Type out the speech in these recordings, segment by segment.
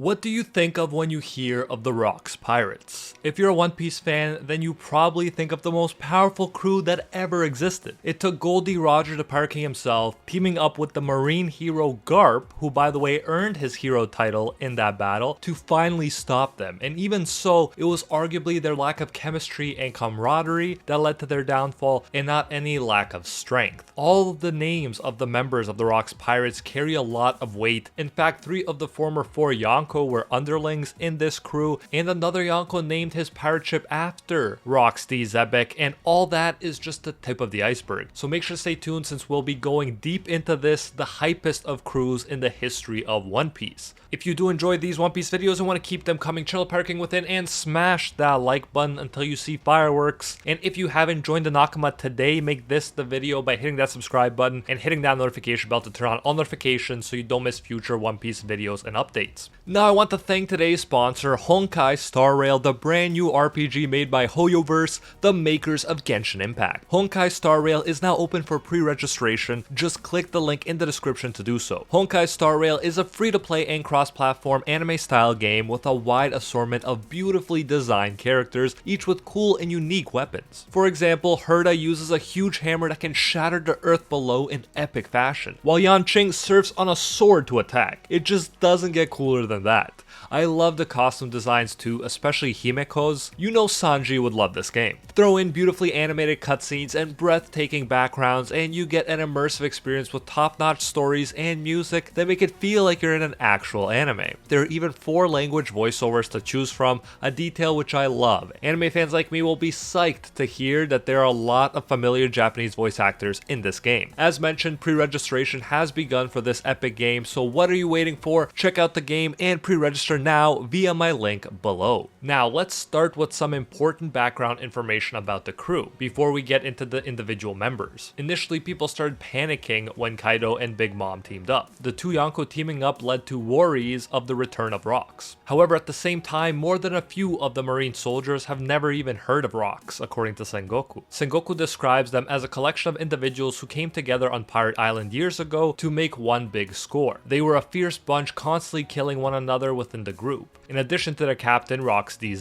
What do you think of when you hear of the Rocks Pirates? If you're a One Piece fan, then you probably think of the most powerful crew that ever existed. It took Goldie Roger, the Pirate King himself, teaming up with the Marine hero Garp, who by the way earned his hero title in that battle, to finally stop them. And even so, it was arguably their lack of chemistry and camaraderie that led to their downfall, and not any lack of strength. All of the names of the members of the Rocks Pirates carry a lot of weight. In fact, 3 of the former 4 Yonko were underlings in this crew, and another Yonko named his pirate ship after Wang XI, and all that is just the tip of the iceberg. So make sure to stay tuned, since we'll be going deep into this, the hypest of crews in the history of One Piece. If you do enjoy these One Piece videos and want to keep them coming, chill Pirate King within and smash that like button until you see fireworks. And if you haven't joined the Nakama today, make this the video by hitting that subscribe button and hitting that notification bell to turn on all notifications so you don't miss future One Piece videos and updates. Now I want to thank today's sponsor, Honkai Star Rail, the brand new RPG made by Hoyoverse, the makers of Genshin Impact. Honkai Star Rail is now open for pre-registration. Just click the link in the description to do so. Honkai Star Rail is a free-to-play and cross-platform anime-style game with a wide assortment of beautifully designed characters, each with cool and unique weapons. For example, Herda uses a huge hammer that can shatter the earth below in epic fashion, while Yanqing surfs on a sword to attack. It just doesn't get cooler than that. I love the costume designs too, especially Himeko's. You know Sanji would love this game. Throw in beautifully animated cutscenes and breathtaking backgrounds, and you get an immersive experience with top-notch stories and music that make it feel like you're in an actual anime. There are even 4 language voiceovers to choose from, a detail which I love. Anime fans like me will be psyched to hear that there are a lot of familiar Japanese voice actors in this game. As mentioned, pre-registration has begun for this epic game, so what are you waiting for? Check out the game and pre-register now via my link below. Now let's start with some important background information about the crew before we get into the individual members. Initially, people started panicking when Kaido and Big Mom teamed up. The 2 Yonko teaming up led to worries of the return of Rocks. However, at the same time, more than a few of the Marine soldiers have never even heard of Rocks, according to Sengoku. Sengoku describes them as a collection of individuals who came together on Pirate Island years ago to make one big score. They were a fierce bunch, constantly killing one another within the group. In addition to their captain, Wang XI,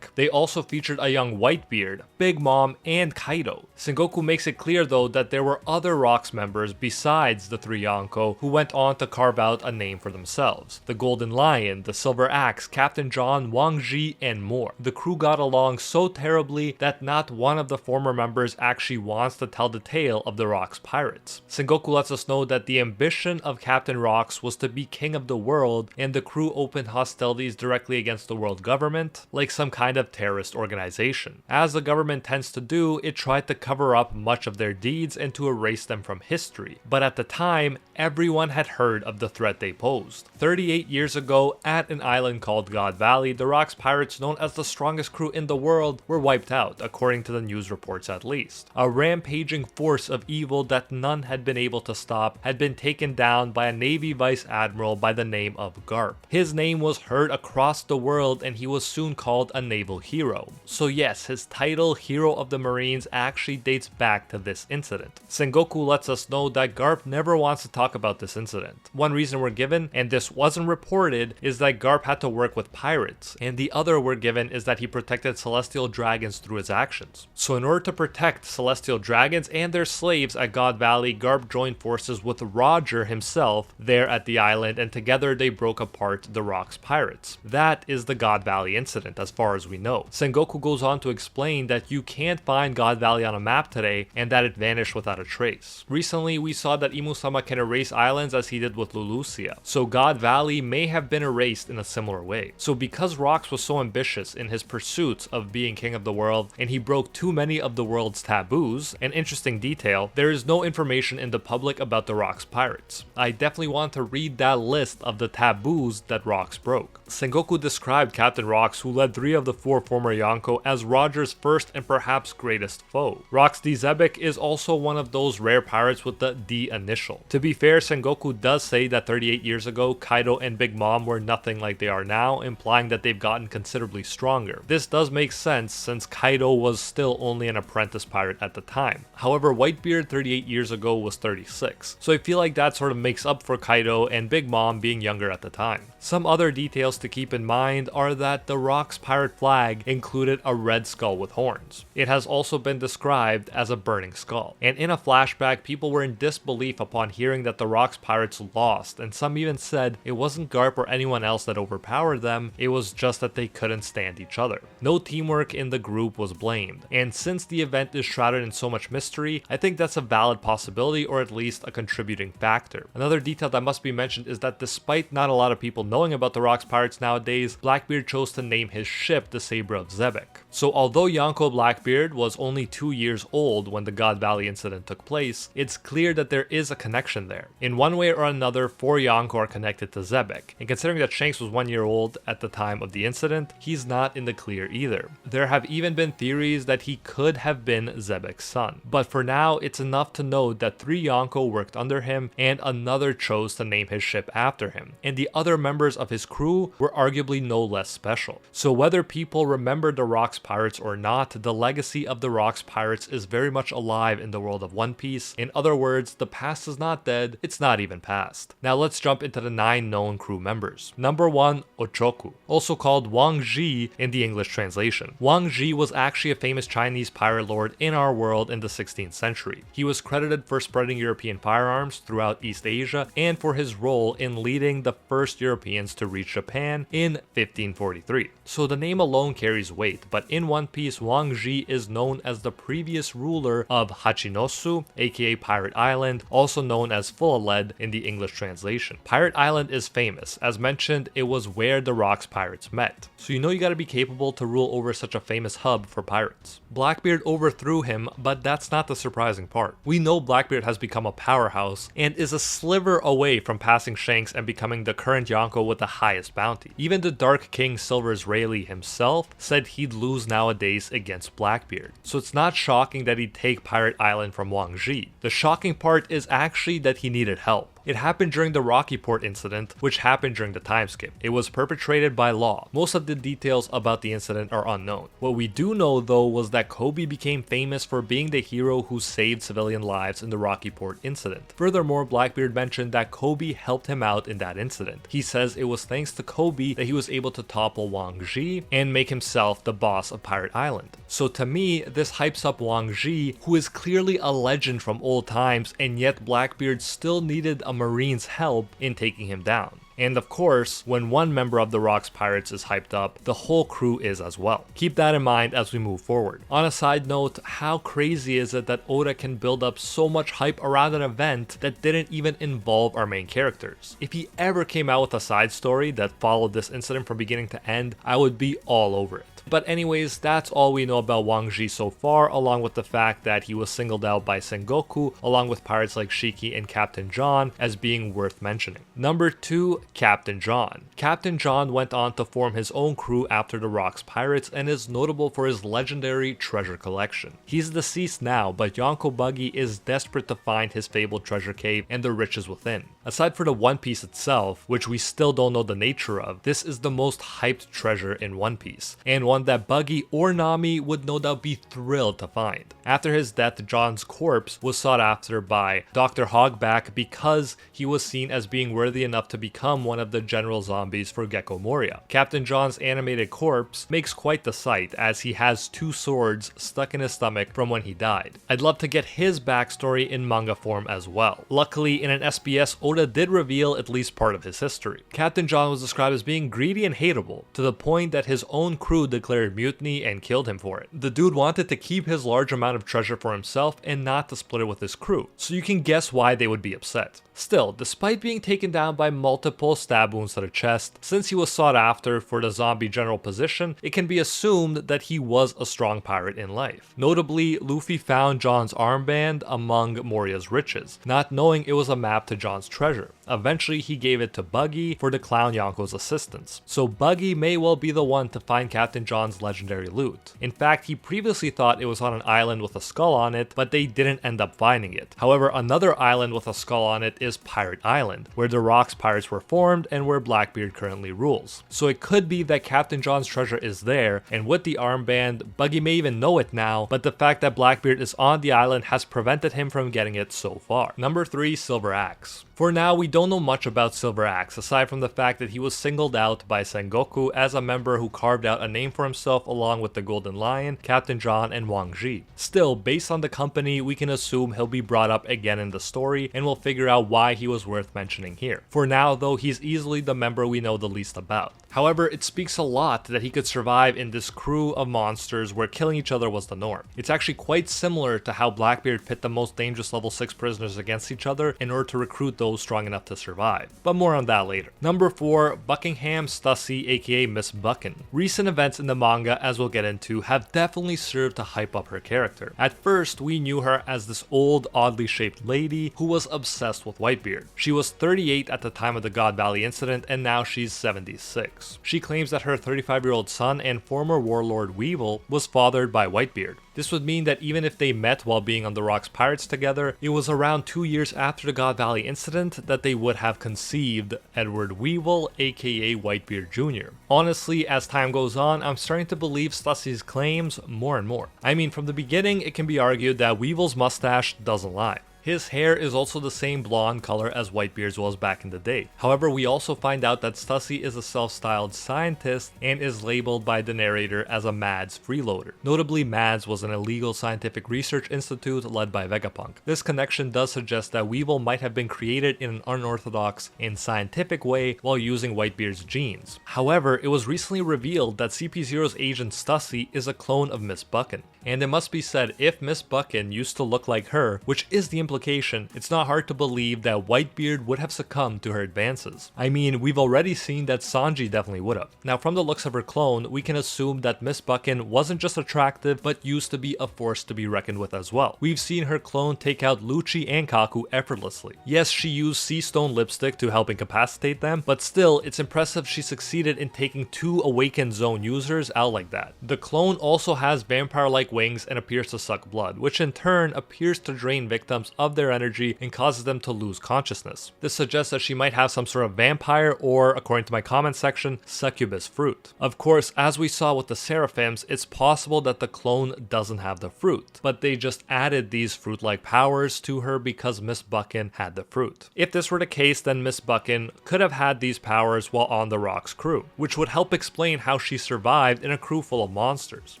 they also featured a young Whitebeard, Big Mom, and Kaido. Sengoku makes it clear though that there were other Rocks members besides the 3 Yonko who went on to carve out a name for themselves. The Golden Lion, the Silver Axe, Captain John, Wang XI, and more. The crew got along so terribly that not one of the former members actually wants to tell the tale of the Rocks Pirates. Sengoku lets us know that the ambition of Captain Rocks was to be king of the world, and the crew opened hostilities directly against the world government, like some kind of terrorist organization. As the government tends to do, it tried to cover up much of their deeds and to erase them from history. But at the time, everyone had heard of the threat they posed. 38 years ago, at an island called God Valley, the Rocks Pirates, known as the strongest crew in the world, were wiped out, according to the news reports at least. A rampaging force of evil that none had been able to stop had been taken down by a Navy Vice Admiral by the name of Garp. His name was heard across the world, and he was soon called a naval hero. So yes, his title, Hero of the Marines, actually dates back to this incident. Sengoku lets us know that Garp never wants to talk about this incident. One reason we're given, and this wasn't reported, is that Garp had to work with pirates, and the other we're given is that he protected celestial dragons through his actions. So in order to protect celestial dragons and their slaves at God Valley, Garp joined forces with Roger himself there at the island, and together they broke apart the Rocks Pirates. That is the God Valley incident as far as we know. Sengoku goes on to explain that you can't find God Valley on a map today, and that it vanished without a trace. Recently, we saw that Imu-sama can erase islands as he did with Lulusia, so God Valley may have been erased in a similar way. So because Rocks was so ambitious in his pursuits of being king of the world, and he broke too many of the world's taboos, an interesting detail, there is no information in the public about the Rocks Pirates. I definitely want to read that list of the taboos that Rocks broke. Sengoku described Captain Rocks, who led 3 of the 4 former Yonko, as Roger's first and perhaps greatest foe. Wang XI is also one of those rare pirates with the D initial. To be fair, Sengoku does say that 38 years ago, Kaido and Big Mom were nothing like they are now, implying that they've gotten considerably stronger. This does make sense since Kaido was still only an apprentice pirate at the time. However, Whitebeard 38 years ago was 36, so I feel like that sort of makes up for Kaido and Big Mom being younger at the time. Some other Other details to keep in mind are that the Rock's pirate flag included a red skull with horns. It has also been described as a burning skull. And in a flashback, people were in disbelief upon hearing that the Rock's pirates lost, and some even said it wasn't Garp or anyone else that overpowered them, it was just that they couldn't stand each other. No teamwork in the group was blamed, and since the event is shrouded in so much mystery, I think that's a valid possibility or at least a contributing factor. Another detail that must be mentioned is that despite not a lot of people knowing about the Rock's pirates nowadays, Blackbeard chose to name his ship the Saber of Zebek. So although Yonko Blackbeard was only 2 years old when the God Valley incident took place, it's clear that there is a connection there. In one way or another, 4 Yonko are connected to Zebek, and considering that Shanks was 1 year old at the time of the incident, he's not in the clear either. There have even been theories that he could have been Zebek's son. But for now, it's enough to note that 3 Yonko worked under him and another chose to name his ship after him, and the other members of his crew were arguably no less special. So whether people remember the Rock's pirates or not, the legacy of the Rock's pirates is very much alive in the world of One Piece. In other words, the past is not dead, it's not even past. Now let's jump into the 9 known crew members. Number 1, Ochoku, also called Wang XI in the English translation. Wang XI was actually a famous Chinese pirate lord in our world in the 16th century. He was credited for spreading European firearms throughout East Asia and for his role in leading the first Europeans to reach Japan in 1543. So the name alone carries weight, but in One Piece, Wang XI is known as the previous ruler of Hachinosu, aka Pirate Island, also known as Full-Lead in the English translation. Pirate Island is famous. As mentioned, it was where the Rock's pirates met. So you know you gotta be capable to rule over such a famous hub for pirates. Blackbeard overthrew him, but that's not the surprising part. We know Blackbeard has become a powerhouse and is a sliver away from passing Shanks and becoming the current Yonko with the highest bounty. Even the Dark King Silver's Rayleigh himself said he'd lose nowadays against Blackbeard. So it's not shocking that he'd take Pirate Island from Wang XI. The shocking part is actually that he needed help. It happened during the Rocky Port incident, which happened during the time skip. It was perpetrated by Law. Most of the details about the incident are unknown. What we do know though was that Kobe became famous for being the hero who saved civilian lives in the Rocky Port incident. Furthermore, Blackbeard mentioned that Kobe helped him out in that incident. He says it was thanks to Kobe that he was able to topple Wang XI and make himself the boss of Pirate Island. So to me, this hypes up Wang XI, who is clearly a legend from old times, and yet Blackbeard still needed a Marine's help in taking him down. And of course, when one member of the Rock's pirates is hyped up, the whole crew is as well. Keep that in mind as we move forward. On a side note, how crazy is it that Oda can build up so much hype around an event that didn't even involve our main characters? If he ever came out with a side story that followed this incident from beginning to end, I would be all over it. But anyways, that's all we know about Wang XI so far, along with the fact that he was singled out by Sengoku, along with pirates like Shiki and Captain John, as being worth mentioning. Number 2, Captain John. Captain John went on to form his own crew after the Rock's pirates and is notable for his legendary treasure collection. He's deceased now, but Yonko Buggy is desperate to find his fabled treasure cave and the riches within. Aside for the One Piece itself, which we still don't know the nature of, this is the most hyped treasure in One Piece, and one that Buggy or Nami would no doubt be thrilled to find. After his death, John's corpse was sought after by Dr. Hogback because he was seen as being worthy enough to become one of the general zombies for Gecko Moria. Captain John's animated corpse makes quite the sight, as he has 2 swords stuck in his stomach from when he died. I'd love to get his backstory in manga form as well. Luckily, in an SBS, Oda did reveal at least part of his history. Captain John was described as being greedy and hateable, to the point that his own crew declared mutiny and killed him for it. The dude wanted to keep his large amount of treasure for himself and not to split it with his crew, so you can guess why they would be upset. Still, despite being taken down by multiple stab wounds to the chest, since he was sought after for the zombie general position, it can be assumed that he was a strong pirate in life. Notably, Luffy found John's armband among Moria's riches, not knowing it was a map to John's treasure. Eventually, he gave it to Buggy for the clown Yonko's assistance, so Buggy may well be the one to find Captain John's legendary loot. In fact, he previously thought it was on an island with a skull on it, but they didn't end up finding it. However, another island with a skull on it is Pirate Island, where the Rock's pirates were formed and where Blackbeard currently rules. So it could be that Captain John's treasure is there, and with the armband, Buggy may even know it now, but the fact that Blackbeard is on the island has prevented him from getting it so far. Number 3, Silver Axe. For now, we don't know much about Silver Axe, aside from the fact that he was singled out by Sengoku as a member who carved out a name for himself along with the Golden Lion, Captain John, and Wang XI. Still, based on the company, we can assume he'll be brought up again in the story, and we'll figure out why he was worth mentioning here. For now though, he's easily the member we know the least about. However, it speaks a lot that he could survive in this crew of monsters where killing each other was the norm. It's actually quite similar to how Blackbeard pit the most dangerous level 6 prisoners against each other in order to recruit those strong enough to survive. But more on that later. Number 4, Buckingham Stussy, aka Miss Buckin. Recent events in the manga, as we'll get into, have definitely served to hype up her character. At first, we knew her as this old, oddly shaped lady who was obsessed with Whitebeard. She was 38 at the time of the God Valley incident, and now she's 76. She claims that her 35-year-old son and former warlord Weevil was fathered by Whitebeard. This would mean that even if they met while being on the Rocks Pirates together, it was around 2 years after the God Valley incident that they would have conceived Edward Weevil, aka Whitebeard Jr. Honestly, as time goes on, I'm starting to believe Stussy's claims more and more. I mean, from the beginning, it can be argued that Weevil's mustache doesn't lie. His hair is also the same blonde color as Whitebeard's was back in the day. However, we also find out that Stussy is a self-styled scientist and is labeled by the narrator as a MADS freeloader. Notably, MADS was an illegal scientific research institute led by Vegapunk. This connection does suggest that Weevil might have been created in an unorthodox and scientific way while using Whitebeard's genes. However, it was recently revealed that CP0's agent Stussy is a clone of Miss Buckin. And it must be said, if Miss Buckin used to look like her, which is the implication, it's not hard to believe that Whitebeard would have succumbed to her advances. I mean, we've already seen that Sanji definitely would have. Now, from the looks of her clone, we can assume that Miss Buckin wasn't just attractive, but used to be a force to be reckoned with as well. We've seen her clone take out Lucci and Kaku effortlessly. Yes, she used sea stone lipstick to help incapacitate them, but still, it's impressive she succeeded in taking 2 Awakened Zone users out like that. The clone also has vampire-like wings and appears to suck blood, which in turn appears to drain victims of their energy and causes them to lose consciousness. This suggests that she might have some sort of vampire or, according to my comment section, succubus fruit. Of course, as we saw with the Seraphims, it's possible that the clone doesn't have the fruit, but they just added these fruit-like powers to her because Miss Buckin had the fruit. If this were the case, then Miss Buckin could have had these powers while on the Rock's crew, which would help explain how she survived in a crew full of monsters.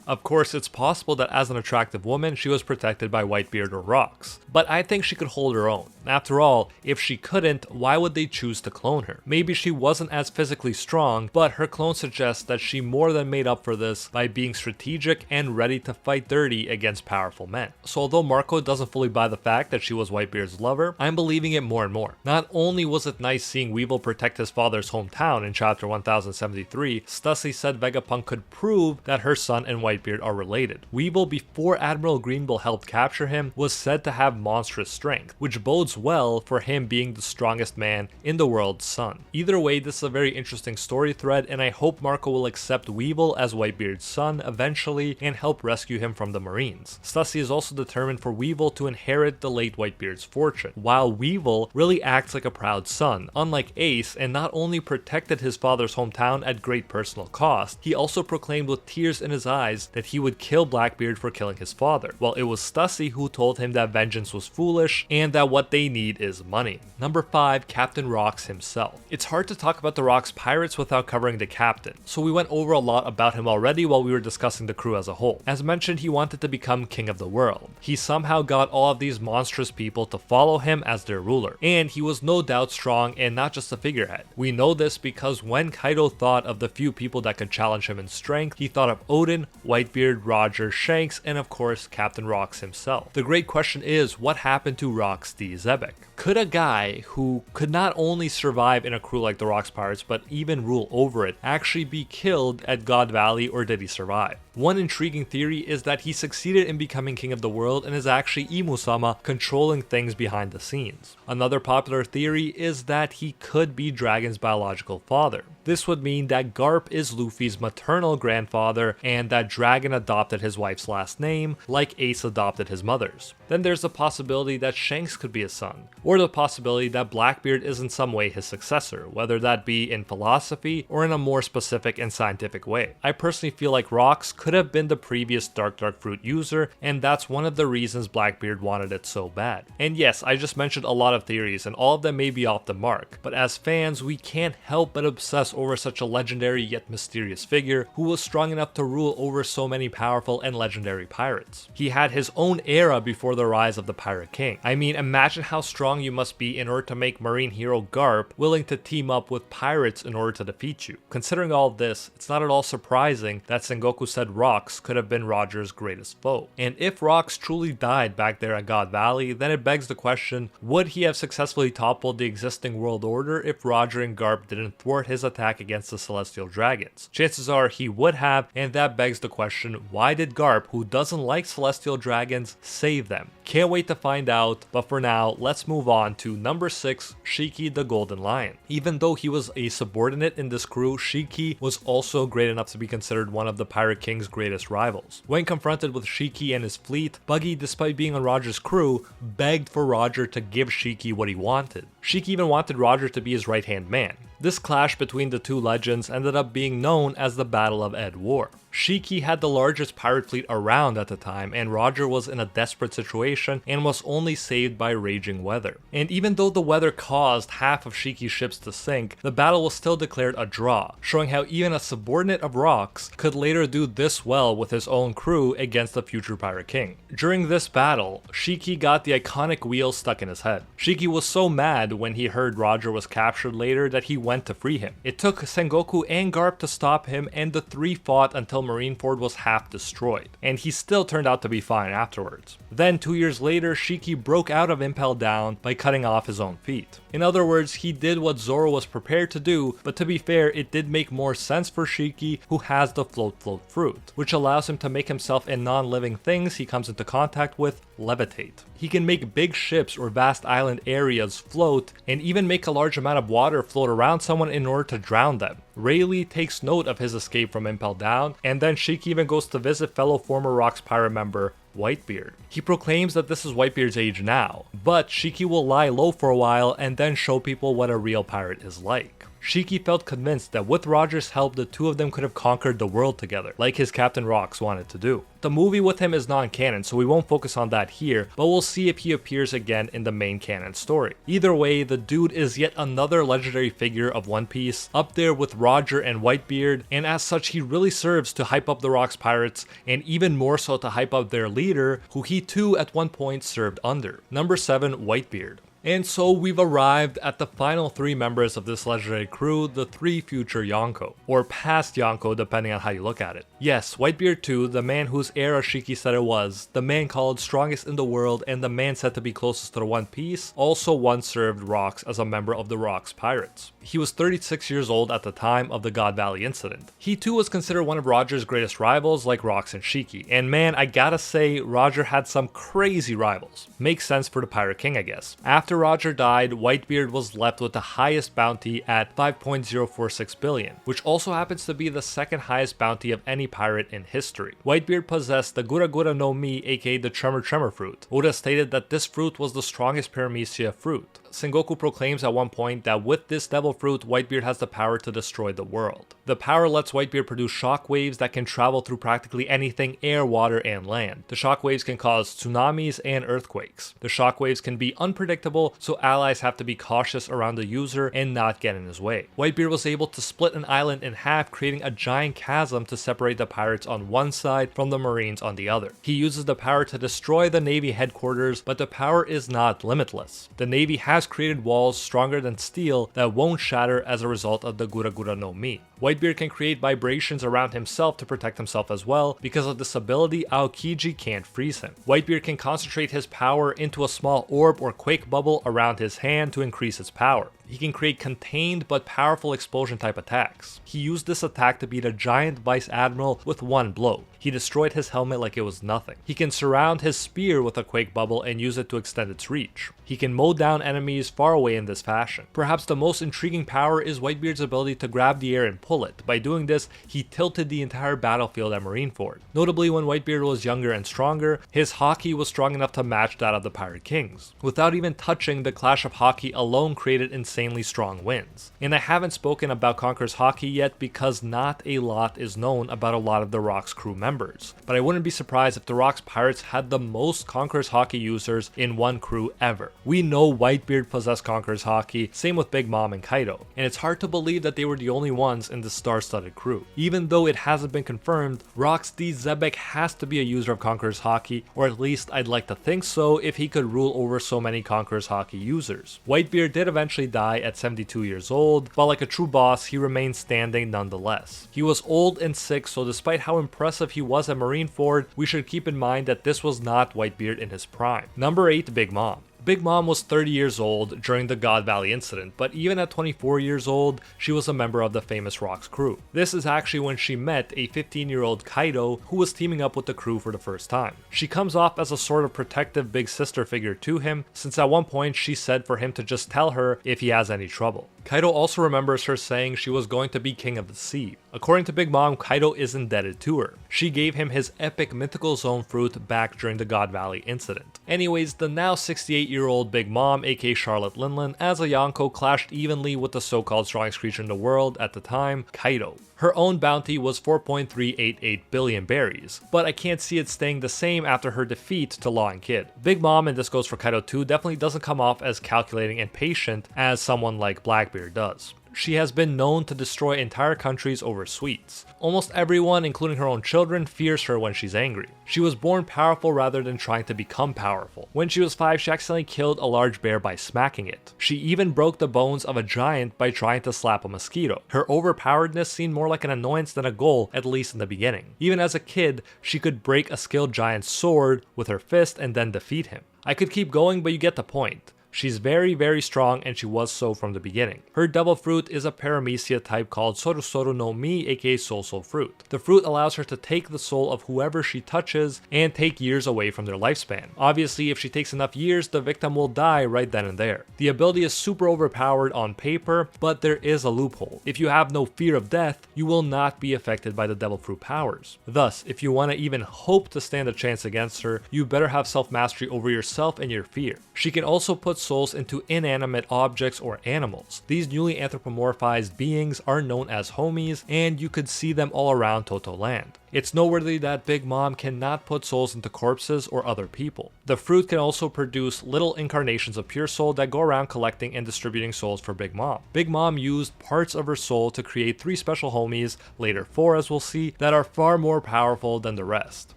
Of course, it's possible that as an attractive woman, she was protected by Whitebeard or Rocks, but I think she could hold her own. After all, if she couldn't, why would they choose to clone her? Maybe she wasn't as physically strong, but her clone suggests that she more than made up for this by being strategic and ready to fight dirty against powerful men. So although Marco doesn't fully buy the fact that she was Whitebeard's lover, I'm believing it more and more. Not only was it nice seeing Weevil protect his father's hometown in chapter 1073, Stussy said Vegapunk could prove that her son and Whitebeard are related. Weevil, before Admiral Greenbull helped capture him, was said to have monstrous strength, which bodes well for him being the strongest man in the world's sun. Either way, this is a very interesting story thread, and I hope Marco will accept Weevil as Whitebeard's son eventually and help rescue him from the Marines. Stussy is also determined for Weevil to inherit the late Whitebeard's fortune, while Weevil really acts like a proud son, unlike Ace, and not only protected his father's hometown at great personal cost, he also proclaimed with tears in his eyes that he would kill Blackbeard for killing his father, while it was Stussy who told him that vengeance was foolish and that what they need is money. Number 5, Captain Rocks himself. It's hard to talk about the Rocks Pirates without covering the captain, so we went over a lot about him already while we were discussing the crew as a whole. As mentioned, he wanted to become king of the world. He somehow got all of these monstrous people to follow him as their ruler, and he was no doubt strong and not just a figurehead. We know this because when Kaido thought of the few people that could challenge him in strength, he thought of Odin, Whitebeard, Roger, Shanks, and of course Captain Rocks himself. The great question is, what happened to Rocks D. Zebek? Could a guy who could not only survive in a crew like the Rocks Pirates but even rule over it actually be killed at God Valley, or did he survive? One intriguing theory is that he succeeded in becoming king of the world and is actually Imu-sama controlling things behind the scenes. Another popular theory is that he could be Dragon's biological father. This would mean that Garp is Luffy's maternal grandfather and that Dragon adopted his wife's last name, like Ace adopted his mother's. Then there's the possibility that Shanks could be his son, or the possibility that Blackbeard is in some way his successor, whether that be in philosophy or in a more specific and scientific way. I personally feel like Rocks could have been the previous Dark Fruit user, and that's one of the reasons Blackbeard wanted it so bad. And yes, I just mentioned a lot of theories, and all of them may be off the mark, but as fans, we can't help but obsess over such a legendary yet mysterious figure who was strong enough to rule over so many powerful and legendary pirates. He had his own era before the rise of the Pirate King. I mean, imagine how strong you must be in order to make marine hero Garp willing to team up with pirates in order to defeat you. Considering all this, it's not at all surprising that Sengoku said Rocks could have been Roger's greatest foe. And if Rocks truly died back there at God Valley, then it begs the question, would he have successfully toppled the existing world order if Roger and Garp didn't thwart his attack against the Celestial Dragons? Chances are he would have, and that begs the question, why did Garp, who doesn't like Celestial Dragons, save them? Can't wait to find out, but for now, let's move on to number 6, Shiki the Golden Lion. Even though he was a subordinate in this crew, Shiki was also great enough to be considered one of the Pirate King's greatest rivals. When confronted with Shiki and his fleet, Buggy, despite being on Roger's crew, begged for Roger to give Shiki what he wanted. Shiki even wanted Roger to be his right-hand man. This clash between the two legends ended up being known as the Battle of Ed War. Shiki had the largest pirate fleet around at the time, and Roger was in a desperate situation and was only saved by raging weather. And even though the weather caused half of Shiki's ships to sink, the battle was still declared a draw, showing how even a subordinate of Rocks could later do this well with his own crew against the future Pirate King. During this battle, Shiki got the iconic wheel stuck in his head. Shiki was so mad when he heard Roger was captured later that he went to free him. It took Sengoku and Garp to stop him, and the three fought until Marineford was half destroyed, and he still turned out to be fine afterwards. Then 2 years later, Shiki broke out of Impel Down by cutting off his own feet. In other words, he did what Zoro was prepared to do, but to be fair, it did make more sense for Shiki, who has the float fruit, which allows him to make himself and non-living things he comes into contact with levitate. He can make big ships or vast island areas float, and even make a large amount of water float around someone in order to drown them. Rayleigh takes note of his escape from Impel Down, and then Shiki even goes to visit fellow former Rocks pirate member Whitebeard. He proclaims that this is Whitebeard's age now, but Shiki will lie low for a while and then show people what a real pirate is like. Shiki felt convinced that with Roger's help, the two of them could have conquered the world together, like his Captain Rocks wanted to do. The movie with him is non-canon, so we won't focus on that here, but we'll see if he appears again in the main canon story. Either way, the dude is yet another legendary figure of One Piece, up there with Roger and Whitebeard, and as such he really serves to hype up the Rocks pirates, and even more so to hype up their leader, who he too at one point served under. Number 7, Whitebeard. And so we've arrived at the final 3 members of this legendary crew, the 3 future Yonko, or past Yonko depending on how you look at it. Yes, Whitebeard 2, the man whose era Shiki said it was, the man called strongest in the world, and the man said to be closest to the One Piece, also once served Rocks as a member of the Rocks Pirates. He was 36 years old at the time of the God Valley incident. He too was considered one of Roger's greatest rivals like Rocks and Shiki, and man, I gotta say, Roger had some crazy rivals. Makes sense for the Pirate King, I guess. After Roger died, Whitebeard was left with the highest bounty at 5.046 billion, which also happens to be the second highest bounty of any pirate in history. Whitebeard possessed the Gura Gura no Mi, aka the Tremor fruit. Oda stated that this fruit was the strongest paramecia fruit. Sengoku proclaims at one point that with this devil fruit, Whitebeard has the power to destroy the world. The power lets Whitebeard produce shockwaves that can travel through practically anything air, water, and land. The shockwaves can cause tsunamis and earthquakes. The shockwaves can be unpredictable, so allies have to be cautious around the user and not get in his way. Whitebeard was able to split an island in half, creating a giant chasm to separate the pirates on one side from the marines on the other. He uses the power to destroy the Navy headquarters, but the power is not limitless. The Navy has created walls stronger than steel that won't shatter as a result of the Gura Gura no Mi. Whitebeard can create vibrations around himself to protect himself as well. Because of this ability, Aokiji can't freeze him. Whitebeard can concentrate his power into a small orb or quake bubble around his hand to increase its power. He can create contained but powerful explosion type attacks. He used this attack to beat a giant vice admiral with one blow. He destroyed his helmet like it was nothing. He can surround his spear with a quake bubble and use it to extend its reach. He can mow down enemies far away in this fashion. Perhaps the most intriguing power is Whitebeard's ability to grab the air and pull it. By doing this, he tilted the entire battlefield at Marineford. Notably, when Whitebeard was younger and stronger, his Haki was strong enough to match that of the Pirate Kings. Without even touching, the clash of Haki alone created insanely strong winds. And I haven't spoken about Conqueror's Haki yet because not a lot is known about a lot of the Rock's crew members. But I wouldn't be surprised if the Rock's pirates had the most Conqueror's Haki users in one crew ever. We know Whitebeard possessed Conqueror's Haki, same with Big Mom and Kaido, and it's hard to believe that they were the only ones in this star-studded crew. Even though it hasn't been confirmed, Rock's D. Zebek has to be a user of Conqueror's Haki, or at least I'd like to think so if he could rule over so many Conqueror's Haki users. Whitebeard did eventually die at 72 years old, but like a true boss, he remained standing nonetheless. He was old and sick, so despite how impressive he was at Marineford, we should keep in mind that this was not Whitebeard in his prime. Number 8, Big Mom. Big Mom was 30 years old during the God Valley incident, but even at 24 years old, she was a member of the famous Rock's crew. This is actually when she met a 15-year-old Kaido who was teaming up with the crew for the first time. She comes off as a sort of protective big sister figure to him, since at one point she said for him to just tell her if he has any trouble. Kaido also remembers her saying she was going to be king of the sea. According to Big Mom, Kaido is indebted to her. She gave him his epic mythical zone fruit back during the God Valley incident. Anyways, the now 68-year-old Big Mom, aka Charlotte Linlin, as a Yonko clashed evenly with the so-called strongest creature in the world at the time, Kaido. Her own bounty was 4.388 billion berries, but I can't see it staying the same after her defeat to Law and Kid. Big Mom, and this goes for Kaido too, definitely doesn't come off as calculating and patient as someone like Blackbeard does. She has been known to destroy entire countries over sweets. Almost everyone, including her own children, fears her when she's angry. She was born powerful rather than trying to become powerful. When she was 5, she accidentally killed a large bear by smacking it. She even broke the bones of a giant by trying to slap a mosquito. Her overpoweredness seemed more like an annoyance than a goal, at least in the beginning. Even as a kid, she could break a skilled giant's sword with her fist and then defeat him. I could keep going, but you get the point. She's very, very strong, and she was so from the beginning. Her devil fruit is a paramecia type called Soru no Mi, aka Soul Fruit. The fruit allows her to take the soul of whoever she touches and take years away from their lifespan. Obviously, if she takes enough years, the victim will die right then and there. The ability is super overpowered on paper, but there is a loophole. If you have no fear of death, you will not be affected by the devil fruit powers. Thus, if you want to even hope to stand a chance against her, you better have self-mastery over yourself and your fear. She can also put souls into inanimate objects or animals. These newly anthropomorphized beings are known as homies, and you could see them all around Toto Land. It's noteworthy that Big Mom cannot put souls into corpses or other people. The fruit can also produce little incarnations of pure soul that go around collecting and distributing souls for Big Mom. Big Mom used parts of her soul to create 3 special homies, later 4 as we'll see, that are far more powerful than the rest.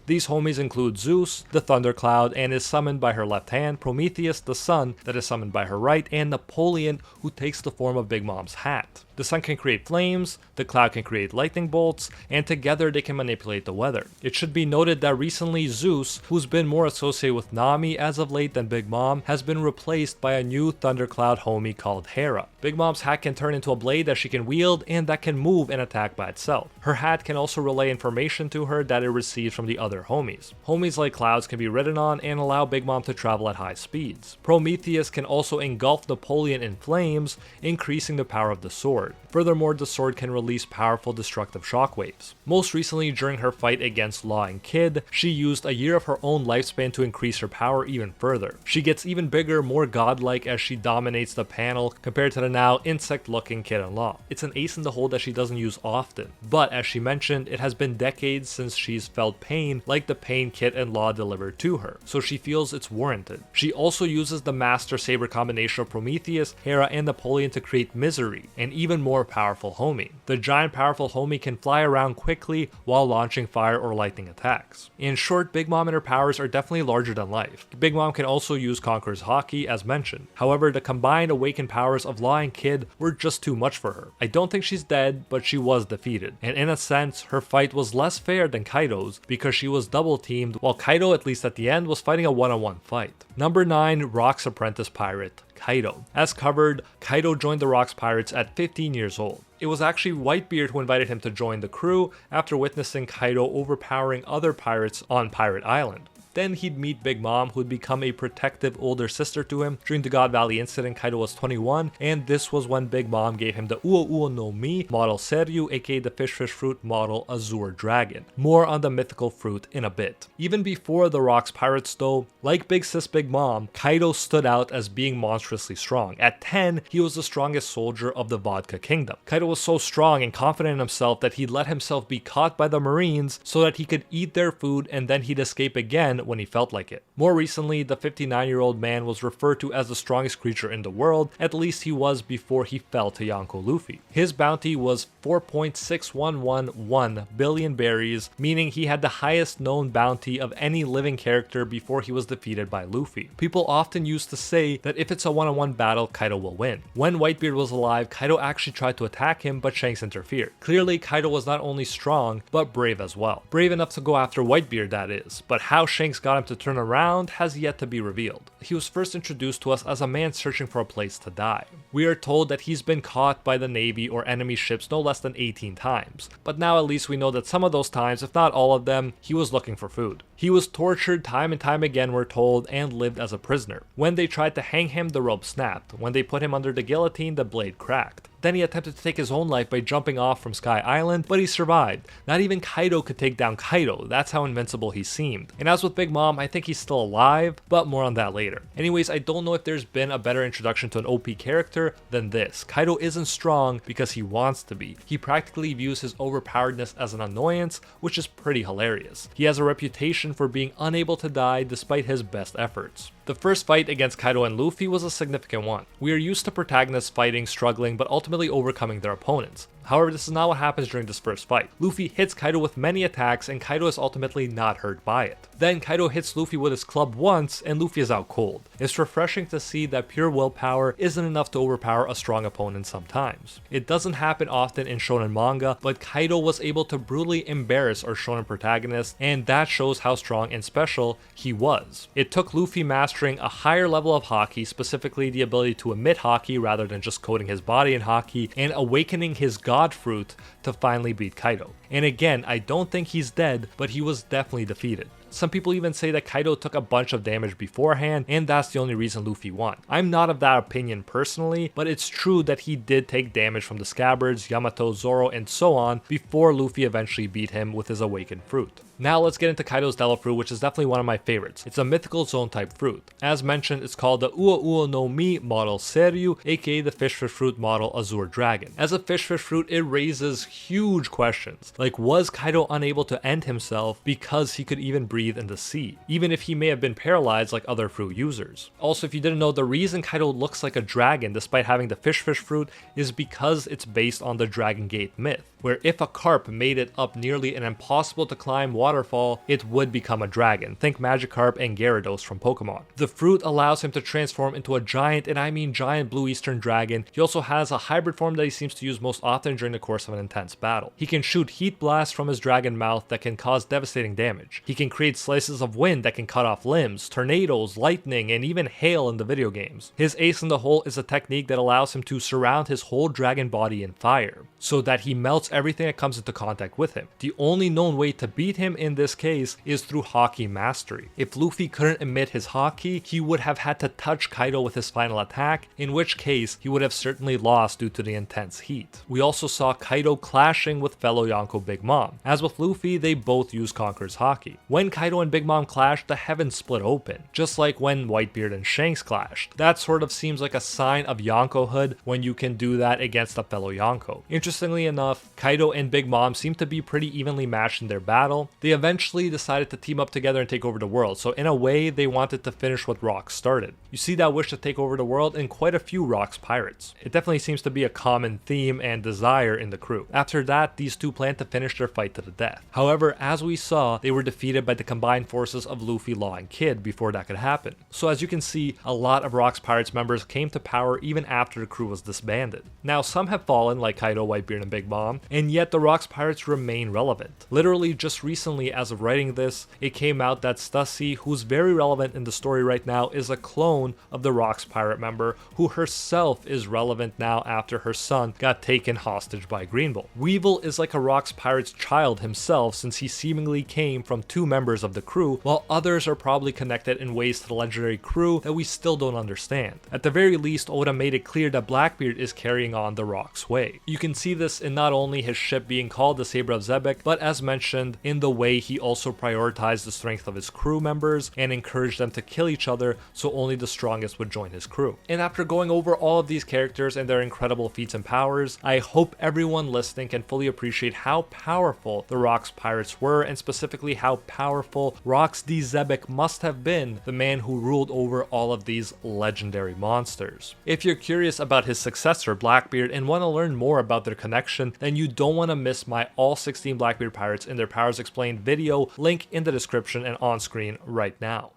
These homies include Zeus, the Thundercloud, and is summoned by her left hand, Prometheus, the sun, that is summoned by her right, and Napoleon, who takes the form of Big Mom's hat. The sun can create flames, the cloud can create lightning bolts, and together they can manipulate the weather. It should be noted that recently Zeus, who's been more associated with Nami as of late than Big Mom, has been replaced by a new Thundercloud homie called Hera. Big Mom's hat can turn into a blade that she can wield and that can move and attack by itself. Her hat can also relay information to her that it receives from the other homies. Homies like clouds can be ridden on and allow Big Mom to travel at high speeds. Prometheus can also engulf Napoleon in flames, increasing the power of the sword. Furthermore, the sword can release powerful destructive shockwaves. Most recently, during her fight against Law and Kid, she used a year of her own lifespan to increase her power even further. She gets even bigger, more godlike as she dominates the panel compared to the now insect-looking Kid and Law. It's an ace in the hole that she doesn't use often, but as she mentioned, it has been decades since she's felt pain like the pain Kid and Law delivered to her, so she feels it's warranted. She also uses the Master Saber combination of Prometheus, Hera, and Napoleon to create Misery, an even more powerful homie. The giant powerful homie can fly around quickly while launching fire or lightning attacks. In short, Big Mom and her powers are definitely larger than life. Big Mom can also use Conqueror's Haki as mentioned. However, the combined awakened powers of Law and Kid were just too much for her. I don't think she's dead, but she was defeated. And in a sense, her fight was less fair than Kaido's because she was double teamed while Kaido, at least at the end, was fighting a one-on-one fight. Number 9, Rock's apprentice pirate, Kaido. As covered, Kaido joined the Rocks Pirates at 15 years old. It was actually Whitebeard who invited him to join the crew after witnessing Kaido overpowering other pirates on Pirate Island. Then he'd meet Big Mom, who'd become a protective older sister to him. During the God Valley incident, Kaido was 21, and this was when Big Mom gave him the Uo Uo no Mi model Seryu, aka the Fish Fruit model Azure Dragon. More on the mythical fruit in a bit. Even before the Rocks Pirates though, like Big Sis Big Mom, Kaido stood out as being monstrously strong. At 10, he was the strongest soldier of the Vodka Kingdom. Kaido was so strong and confident in himself that he'd let himself be caught by the Marines so that he could eat their food and then he'd escape again when he felt like it. More recently, the 59-year-old man was referred to as the strongest creature in the world, at least he was before he fell to Yonko Luffy. His bounty was 4.6111 billion berries, meaning he had the highest known bounty of any living character before he was defeated by Luffy. People often used to say that if it's a one-on-one battle, Kaido will win. When Whitebeard was alive, Kaido actually tried to attack him, but Shanks interfered. Clearly, Kaido was not only strong, but brave as well. Brave enough to go after Whitebeard, that is, but how Shanks got him to turn around has yet to be revealed. He was first introduced to us as a man searching for a place to die. We are told that he's been caught by the Navy or enemy ships no less than 18 times, but now at least we know that some of those times, if not all of them, he was looking for food. He was tortured time and time again, we're told, and lived as a prisoner. When they tried to hang him, the rope snapped. When they put him under the guillotine, the blade cracked. Then he attempted to take his own life by jumping off from Sky Island, but he survived. Not even Kaido could take down Kaido, that's how invincible he seemed. And as with Big Mom, I think he's still alive, but more on that later. Anyways, I don't know if there's been a better introduction to an OP character than this. Kaido isn't strong because he wants to be. He practically views his overpoweredness as an annoyance, which is pretty hilarious. He has a reputation for being unable to die despite his best efforts. The first fight against Kaido and Luffy was a significant one. We are used to protagonists fighting, struggling, but ultimately overcoming their opponents. However, this is not what happens during this first fight. Luffy hits Kaido with many attacks and Kaido is ultimately not hurt by it. Then Kaido hits Luffy with his club once and Luffy is out cold. It's refreshing to see that pure willpower isn't enough to overpower a strong opponent sometimes. It doesn't happen often in shonen manga, but Kaido was able to brutally embarrass our shonen protagonist, and that shows how strong and special he was. It took Luffy mastering a higher level of haki, specifically the ability to emit haki rather than just coating his body in haki, and awakening his god fruit to finally beat Kaido. And again, I don't think he's dead, but he was definitely defeated. Some people even say that Kaido took a bunch of damage beforehand, and that's the only reason Luffy won. I'm not of that opinion personally, but it's true that he did take damage from the Scabbards, Yamato, Zoro, and so on before Luffy eventually beat him with his awakened fruit. Now let's get into Kaido's Devil Fruit, which is definitely one of my favorites. It's a mythical zone type fruit. As mentioned, it's called the Uo Uo no Mi model Seryu, aka the Fish Fruit model Azure Dragon. As a Fish Fruit, it raises huge questions. Like, was Kaido unable to end himself because he could even breathe in the sea, even if he may have been paralyzed like other fruit users? Also, if you didn't know, the reason Kaido looks like a dragon despite having the Fish Fruit is because it's based on the Dragon Gate myth, where if a carp made it up nearly an impossible to climb waterfall, it would become a dragon. Think Magikarp and Gyarados from Pokemon. The fruit allows him to transform into a giant, and I mean giant blue eastern dragon. He also has a hybrid form that he seems to use most often during the course of an intense battle. He can shoot heat blasts from his dragon mouth that can cause devastating damage. He can create slices of wind that can cut off limbs, tornadoes, lightning, and even hail in the video games. His ace in the hole is a technique that allows him to surround his whole dragon body in fire, so that he melts everything that comes into contact with him. The only known way to beat him in this case is through haki mastery. If Luffy couldn't emit his haki, he would have had to touch Kaido with his final attack, in which case he would have certainly lost due to the intense heat. We also saw Kaido clashing with fellow Yonko Big Mom. As with Luffy, they both use Conqueror's haki. When Kaido and Big Mom clashed, the heavens split open, just like when Whitebeard and Shanks clashed. That sort of seems like a sign of Yonkohood when you can do that against a fellow Yonko. Interestingly enough, Kaido and Big Mom seem to be pretty evenly matched in their battle. They eventually decided to team up together and take over the world, so in a way they wanted to finish what Rocks started. You see that wish to take over the world in quite a few Rocks pirates. It definitely seems to be a common theme and desire in the crew. After that, these two planned to finish their fight to the death. However, as we saw, they were defeated by the combined forces of Luffy, Law, and Kid before that could happen. So as you can see, a lot of Rocks Pirates members came to power even after the crew was disbanded. Now, some have fallen, like Kaido, Whitebeard, and Big Mom, and yet the Rocks pirates remain relevant. Literally just recently, as of writing this, it came out that Stussy, who's very relevant in the story right now, is a clone of the Rocks pirate member who herself is relevant now after her son got taken hostage by Greenbull. Weevil is like a Rocks pirate's child himself, since he seemingly came from two members of the crew, while others are probably connected in ways to the legendary crew that we still don't understand. At the very least, Oda made it clear that Blackbeard is carrying on the Rocks way. You can see this in not only his ship being called the Saber of Xebec, but as mentioned, in the way he also prioritized the strength of his crew members and encouraged them to kill each other so only the strongest would join his crew. And after going over all of these characters and their incredible feats and powers, I hope everyone listening can fully appreciate how powerful the Rocks pirates were, and specifically how powerful Rocks D. Xebec must have been, the man who ruled over all of these legendary monsters. If you're curious about his successor Blackbeard and want to learn more about their connection, then you don't want to miss my all 16 Blackbeard pirates and their powers explained video, link in the description and on screen right now.